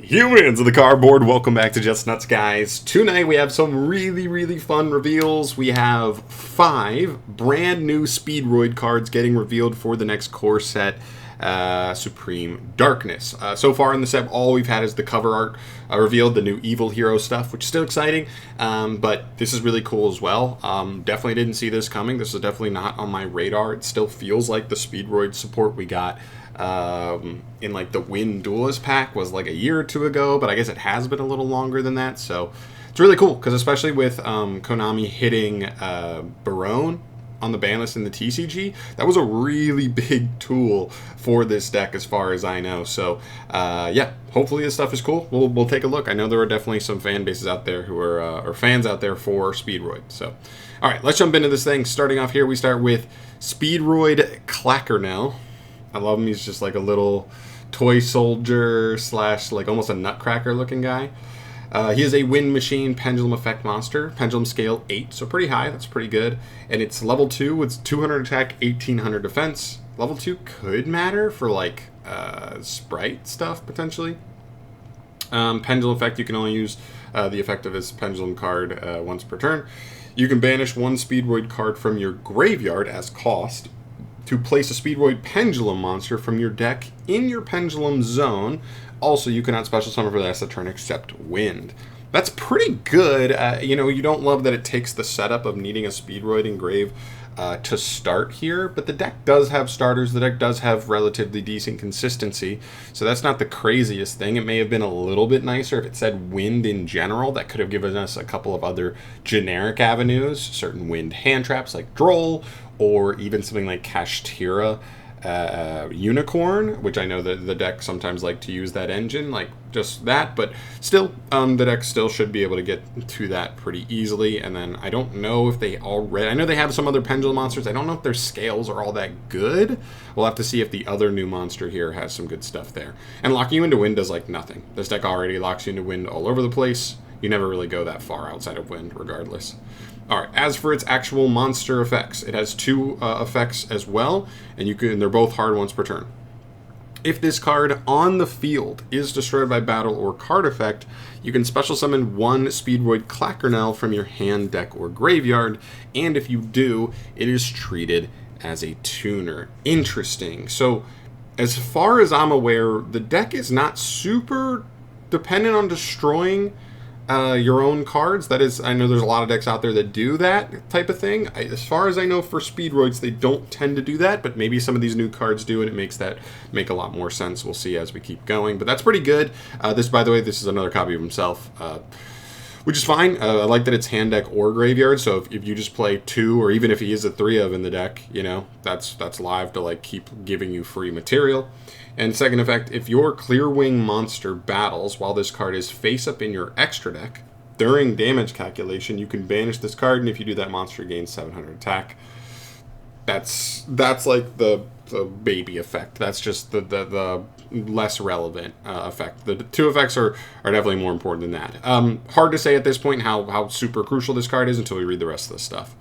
Humans of the cardboard, welcome back to Just Nuts, guys. Tonight we have some really fun reveals. We have 5 brand new Speedroid cards getting revealed for the next core set, Supreme Darkness. So far in the set, all we've had is the cover art revealed, the new evil hero stuff, which is still exciting, but this is really cool as well. Definitely didn't see this coming. This is definitely not on my radar. It still feels like the Speedroid support we got in like the Win Duelist pack was like a year or two ago, but I guess it has been a little longer than that, so it's really cool, because especially with Konami hitting Barone on the ban list in the TCG, that was a really big tool for this deck as far as I know. So yeah, hopefully this stuff is cool. We'll take a look. I know there are definitely some fan bases out there who are or fans out there for Speedroid. So all right, let's jump into this thing. Starting off here, we start with Speedroid Clackernel. I love him. He's just like a little toy soldier slash like almost a nutcracker looking guy. He is a wind machine pendulum effect monster. Pendulum scale 8, so pretty high. That's pretty good. And it's level 2 with 200 attack, 1800 defense. Level 2 could matter for like sprite stuff potentially. Pendulum effect, you can only use the effect of his pendulum card once per turn. You can banish 1 Speedroid card from your graveyard as cost to place a Speedroid Pendulum monster from your deck in your Pendulum zone. Also, you cannot special summon for the rest of the turn except Wind. That's pretty good. You know, you don't love that it takes the setup of needing a Speedroid engrave to start here, but the deck does have starters. The deck does have relatively decent consistency, so that's not the craziest thing. It may have been a little bit nicer if it said Wind in general. That could have given us a couple of other generic avenues, certain Wind hand traps like Droll, or even something like Kashtira Unicorn, which I know that the deck sometimes like to use that engine, like just that, but still, the deck still should be able to get to that pretty easily. And then I don't know if they already, I know they have some other pendulum monsters, I don't know if their scales are all that good. We'll have to see if the other new monster here has some good stuff there. And locking you into Wind does like nothing. This deck already locks you into Wind all over the place. You never really go that far outside of Wind regardless. Alright, as for its actual monster effects, it has 2 effects as well, and they're both hard once per turn. If this card on the field is destroyed by battle or card effect, you can special summon 1 Speedroid Clackernel from your hand, deck, or graveyard, and if you do, it is treated as a tuner. Interesting. So, as far as I'm aware, the deck is not super dependent on destroying your own cards. That is, I know there's a lot of decks out there that do that type of thing. As far as I know, for Speedroids, they don't tend to do that, but maybe some of these new cards do, and it makes that make a lot more sense. We'll see as we keep going, but that's pretty good. This, by the way, this is another copy of himself, which is fine. I like that it's hand, deck, or graveyard, so if you just play 2, or even if he is a 3 of in the deck, you know, that's live to like keep giving you free material. And second effect, if your Clear Wing monster battles while this card is face up in your extra deck, during damage calculation, you can banish this card, and if you do that, monster gains 700 attack. That's like the baby effect. That's just the less relevant effect. The 2 effects are definitely more important than that. Hard to say at this point how super crucial this card is until we read the rest of the stuff.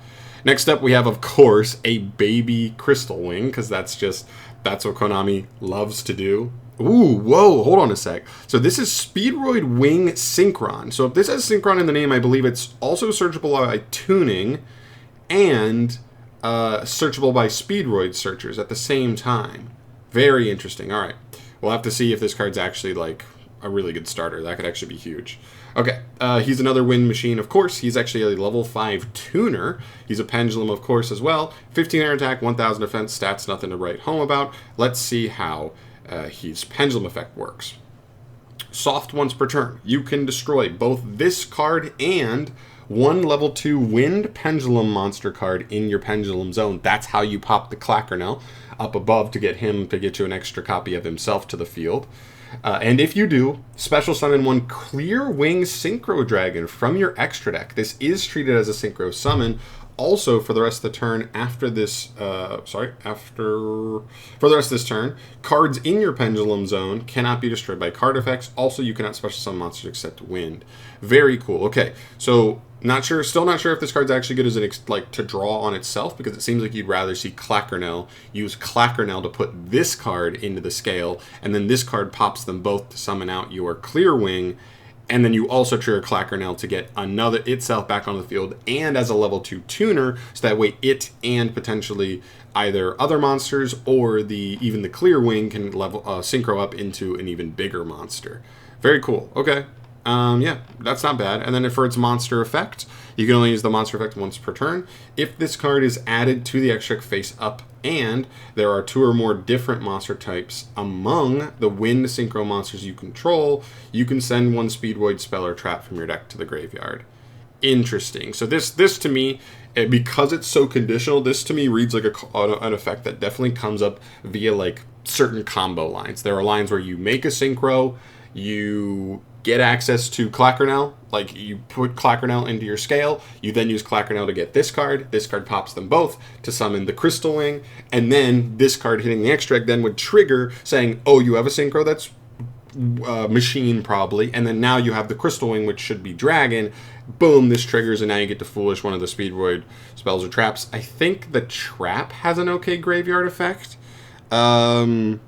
Next up, we have, of course, a baby Crystal Wing, because that's what Konami loves to do. Ooh, whoa, hold on a sec. So this is Speedroid Wing Synchron. So if this has Synchron in the name, I believe it's also searchable by tuning and searchable by Speedroid searchers at the same time. Very interesting. All right. We'll have to see if this card's actually like a really good starter. That could actually be huge. Okay, he's another wind machine, of course. He's actually a level 5 tuner. He's a pendulum, of course, as well. 1500 attack, 1000 defense, stats, nothing to write home about. Let's see how his pendulum effect works. Soft once per turn. You can destroy both this card and 1 level 2 wind pendulum monster card in your pendulum zone. That's how you pop the Clackernel up above to get you an extra copy of himself to the field. And if you do, special summon 1 Clear Wing Synchro Dragon from your extra deck. This is treated as a Synchro summon. also, for the rest of the turn after this, for the rest of this turn, cards in your Pendulum Zone cannot be destroyed by card effects. Also, you cannot special summon monsters except wind. Very cool. Okay, so still not sure if this card's actually good as to draw on itself, because it seems like you'd rather see Clackernel use Clackernel to put this card into the scale, and then this card pops them both to summon out your Clear Wing. And then you also trigger Clackernel to get itself back on the field and as a level 2 tuner, so that way it and potentially either other monsters or even the Clear Wing can level synchro up into an even bigger monster. Very cool. Okay. Yeah, that's not bad. And then for its monster effect, you can only use the monster effect once per turn. If this card is added to the extra face up and there are 2 or more different monster types among the wind synchro monsters you control, you can send 1 Speedroid spell or trap from your deck to the graveyard. Interesting. So this to me, because it's so conditional, this to me reads like an effect that definitely comes up via like certain combo lines. There are lines where you make a synchro, you get access to Clackernel, like you put Clackernel into your scale, you then use Clackernel to get this card pops them both to summon the Crystal Wing, and then this card hitting the extra then would trigger saying, oh, you have a synchro that's machine probably, and then now you have the Crystal Wing, which should be dragon. Boom, this triggers, and now you get to foolish one of the Speedroid spells or traps. I think the trap has an okay graveyard effect. So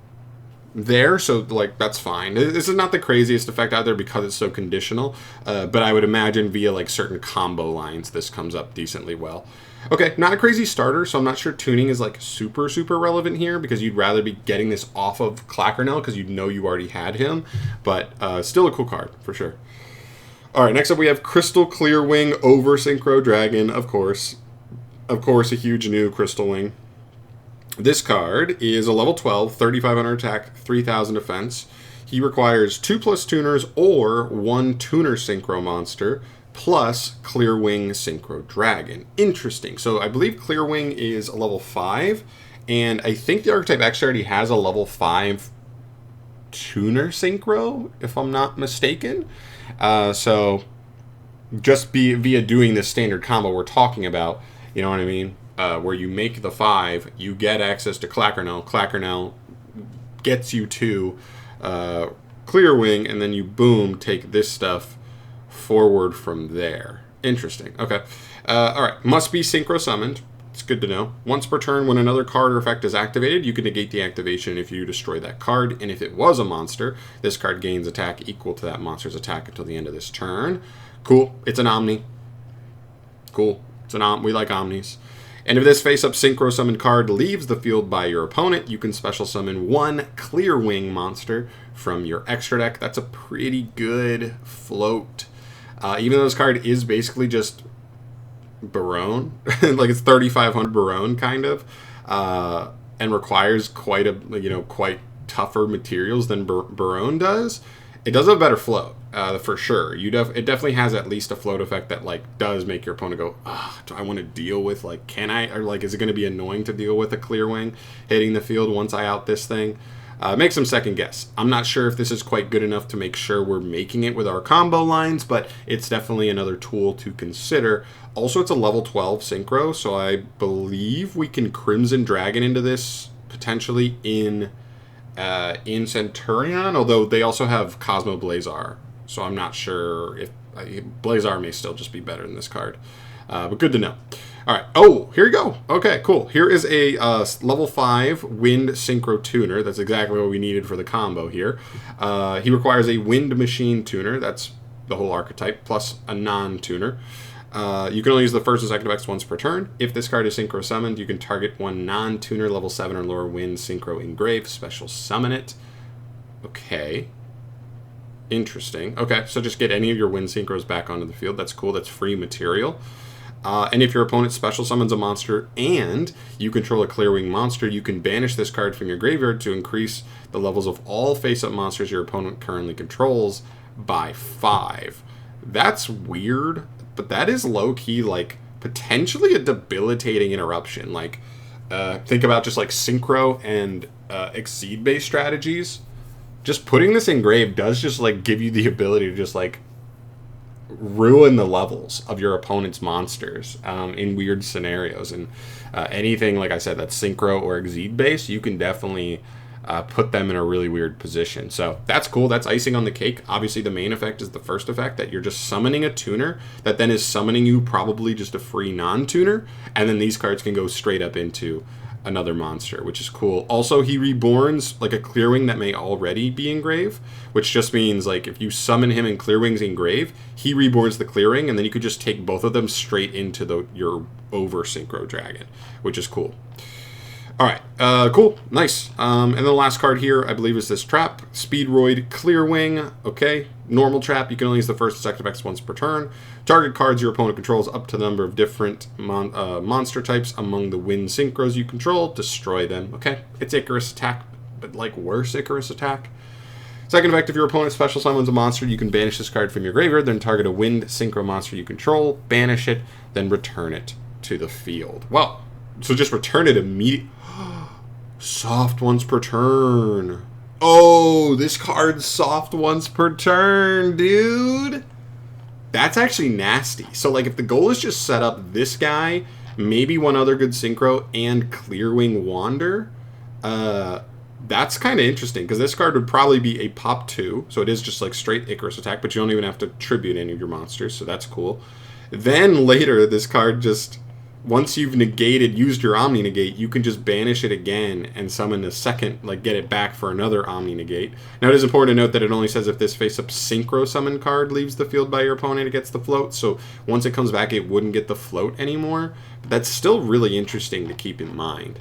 like that's fine. This is not the craziest effect out there because it's so conditional, but I would imagine via like certain combo lines this comes up decently well. Okay, not a crazy starter, so I'm not sure tuning is like super relevant here, because you'd rather be getting this off of Clackernel because you know you already had him, but still a cool card for sure. All right, next up we have Crystal Clear Wing over Synchro Dragon, of course a huge new Crystal Wing. This card is a level 12, 3,500 attack, 3,000 defense. He requires 2+ tuners or 1 tuner synchro monster plus Clear Wing Synchro Dragon. Interesting. So I believe Clear Wing is a level 5, and I think the archetype actually already has a level 5 tuner synchro, if I'm not mistaken. So just via doing this standard combo we're talking about, you know what I mean? Where you make the 5, you get access to Clackernel. Clackernel gets you to Clear Wing, and then you, boom, take this stuff forward from there. Interesting. Okay. All right. Must be synchro summoned. It's good to know. Once per turn, when another card or effect is activated, you can negate the activation if you destroy that card. And if it was a monster, this card gains attack equal to that monster's attack until the end of this turn. Cool. It's an Omni. Cool. We like Omnis. And if this face-up synchro summon card leaves the field by your opponent, you can special summon 1 Clear Wing monster from your extra deck. That's a pretty good float. Even though this card is basically just Barone, like it's 3,500 Barone kind of, and requires quite tougher materials than Barone does. It does have a better float, for sure. It definitely has at least a float effect that like does make your opponent go, do I want to deal with, like, can I, or like, is it going to be annoying to deal with a Clear Wing hitting the field once I out this thing? Makes them second guess. I'm not sure if this is quite good enough to make sure we're making it with our combo lines, but it's definitely another tool to consider. Also, it's a level 12 synchro, so I believe we can Crimson Dragon into this potentially in Centurion, although they also have Cosmo Blazar, so I'm not sure if Blazar may still just be better than this card, but good to know. All right. Oh, here you go. Okay, cool. Here is a level 5 Wind Synchro Tuner. That's exactly what we needed for the combo here. He requires a Wind Machine Tuner. That's the whole archetype, plus a non-tuner. You can only use the first and second effects once per turn. If this card is synchro summoned, you can target 1 non-tuner level 7 or lower Wind Synchro Engrave, special summon it. Okay. Interesting. Okay, so just get any of your Wind Synchros back onto the field. That's cool. That's free material. And if your opponent special summons a monster and you control a Clear Wing monster, you can banish this card from your graveyard to increase the levels of all face-up monsters your opponent currently controls by 5. That's weird, but that is low-key, like, potentially a debilitating interruption. Like, think about just, like, Synchro and Exceed-based strategies. Just putting this engrave does just, like, give you the ability to just, like, ruin the levels of your opponent's monsters in weird scenarios. And anything, like I said, that's Synchro or Exceed based, you can definitely put them in a really weird position. So that's cool. That's icing on the cake. Obviously, the main effect is the first effect, that you're just summoning a tuner that then is summoning you probably just a free non-tuner, and then these cards can go straight up into another monster, which is cool. Also, he reborns like a Clearwing that may already be engrave, which just means like if you summon him in Clearwing's engrave, he reborns the Clearwing, and then you could just take both of them straight into your over Synchro Dragon, which is cool. All right, cool, nice. And then the last card here, I believe, is this trap, Speedroid Clearwing. Okay, normal trap. You can only use the first and second effects once per turn. Target cards your opponent controls up to the number of different monster types among the wind synchros you control. Destroy them. Okay, it's Icarus attack, but like worse Icarus attack. Second effect, if your opponent special summons a monster, you can banish this card from your graveyard, then target a wind synchro monster you control, banish it, then return it to the field. Well, so just return it immediately. Soft once per turn. Oh, this card's soft once per turn, dude. That's actually nasty. So, like, if the goal is just set up this guy, maybe one other good Synchro, and Clearwing Wander, that's kind of interesting, because this card would probably be a pop 2, so it is just, like, straight Icarus attack, but you don't even have to tribute any of your monsters, so that's cool. Then, later, this card just... Once you've used your Omni Negate, you can just banish it again and summon a second, like get it back for another Omni Negate. Now it is important to note that it only says if this face-up Synchro summon card leaves the field by your opponent, it gets the float. So once it comes back, it wouldn't get the float anymore. But that's still really interesting to keep in mind.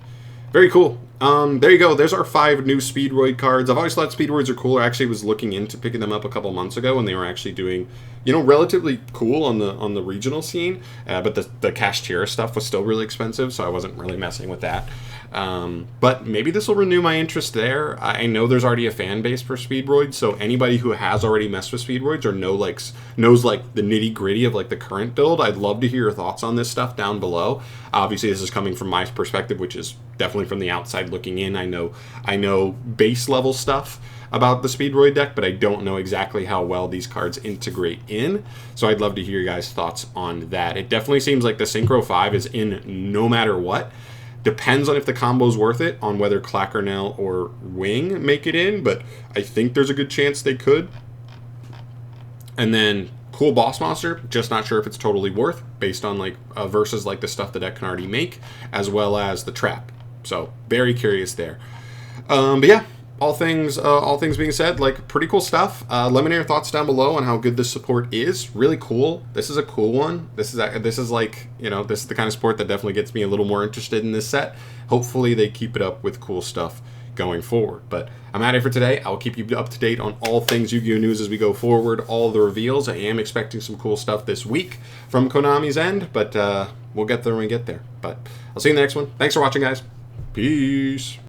Very cool. There you go. There's our 5 new Speedroid cards. I've always thought Speedroids are cool. I actually was looking into picking them up a couple months ago, and they were actually doing, you know, relatively cool on the regional scene. But the Cash Tier stuff was still really expensive, so I wasn't really messing with that. But maybe this will renew my interest there. I know there's already a fan base for Speedroids, so anybody who has already messed with Speedroids or knows like the nitty gritty of like the current build, I'd love to hear your thoughts on this stuff down below. Obviously, this is coming from my perspective, which is definitely from the outside looking in. I know base level stuff about the Speedroid deck, but I don't know exactly how well these cards integrate in. So I'd love to hear your guys' thoughts on that. It definitely seems like the Synchro 5 is in no matter what. Depends on if the combo's worth it, on whether Clackernel or Wing make it in, but I think there's a good chance they could. And then cool boss monster, just not sure if it's totally worth, based on like versus like the stuff the deck can already make, as well as the trap. So very curious there. But yeah, all things being said, like pretty cool stuff. Let me know your thoughts down below on how good this support is. Really cool. This is a cool one. This is like, you know, this is the kind of support that definitely gets me a little more interested in this set. Hopefully they keep it up with cool stuff going forward. But I'm out of here for today. I'll keep you up to date on all things Yu-Gi-Oh! News as we go forward, all the reveals. I am expecting some cool stuff this week from Konami's end, but we'll get there when we get there. But I'll see you in the next one. Thanks for watching, guys. Peace.